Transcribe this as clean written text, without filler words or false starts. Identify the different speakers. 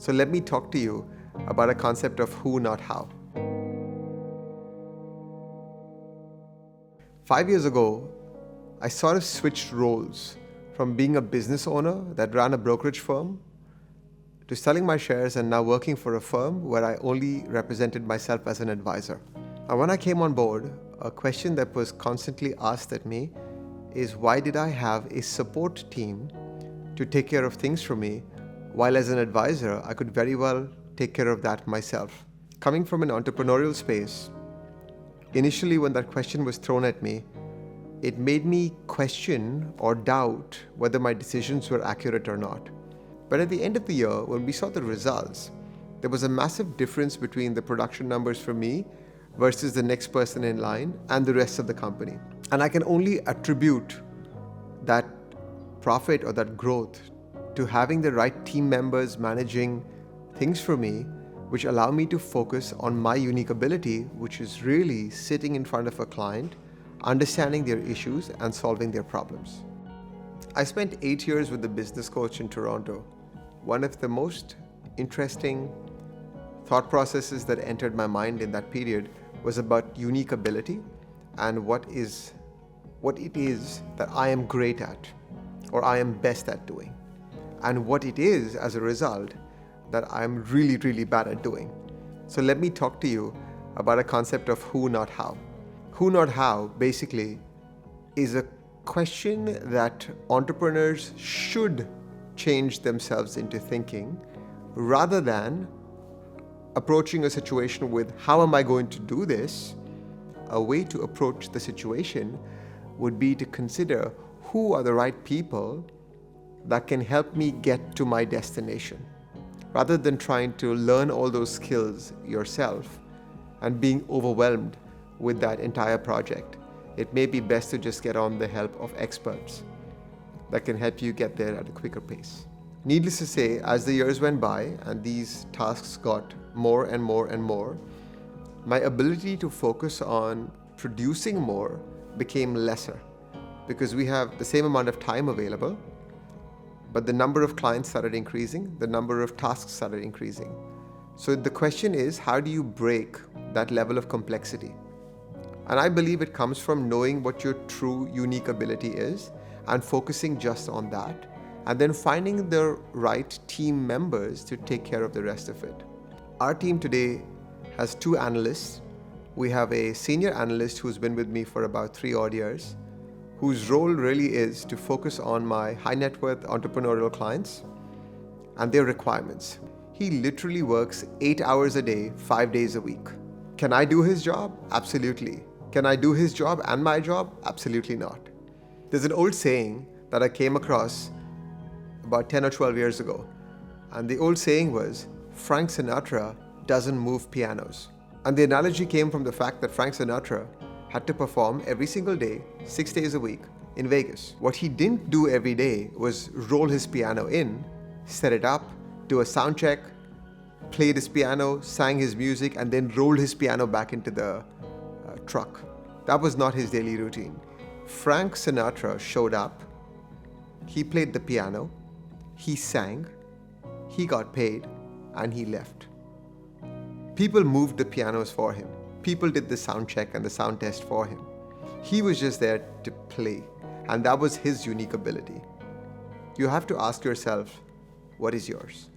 Speaker 1: So let me talk to you about a concept of who, not how. 5 years ago, I sort of switched roles from being a business owner that ran a brokerage firm to selling my shares and now working for a firm where I only represented myself as an advisor. And when I came on board, a question that was constantly asked at me is, why did I have a support team to take care of things for me, while as an advisor, I could very well take care of that myself? Coming from an entrepreneurial space, initially when that question was thrown at me, it made me question or doubt whether my decisions were accurate or not. But at the end of the year, when we saw the results, there was a massive difference between the production numbers for me versus the next person in line and the rest of the company. And I can only attribute that profit or that growth to having the right team members managing things for me, which allow me to focus on my unique ability, which is really sitting in front of a client, understanding their issues and solving their problems. I spent 8 years with a business coach in Toronto. One of the most interesting thought processes that entered my mind in that period was about unique ability and what it is that I am great at or I am best at doing, and what it is as a result that I'm really, really bad at doing. So let me talk to you about a concept of who, not how. Who, not how, basically is a question that entrepreneurs should change themselves into thinking, rather than approaching a situation with, how am I going to do this? A way to approach the situation would be to consider, who are the right people that can help me get to my destination? Rather than trying to learn all those skills yourself and being overwhelmed with that entire project, it may be best to just get on the help of experts that can help you get there at a quicker pace. Needless to say, as the years went by and these tasks got more and more and more, my ability to focus on producing more became lesser, because we have the same amount of time available, but the number of clients started increasing, the number of tasks started increasing. So the question is, how do you break that level of complexity? And I believe it comes from knowing what your true unique ability is and focusing just on that, and then finding the right team members to take care of the rest of it. Our team today has 2 analysts. We have a senior analyst who's been with me for about 3 odd years, whose role really is to focus on my high net worth entrepreneurial clients and their requirements. He literally works 8 hours a day, 5 days a week. Can I do his job? Absolutely. Can I do his job and my job? Absolutely not. There's an old saying that I came across about 10 or 12 years ago. And the old saying was, Frank Sinatra doesn't move pianos. And the analogy came from the fact that Frank Sinatra had to perform every single day, 6 days a week in Vegas. What he didn't do every day was roll his piano in, set it up, do a sound check, played his piano, sang his music, and then rolled his piano back into the truck. That was not his daily routine. Frank Sinatra showed up, he played the piano, he sang, he got paid, and he left. People moved the pianos for him. People did the sound check and the sound test for him. He was just there to play, and that was his unique ability. You have to ask yourself, what is yours?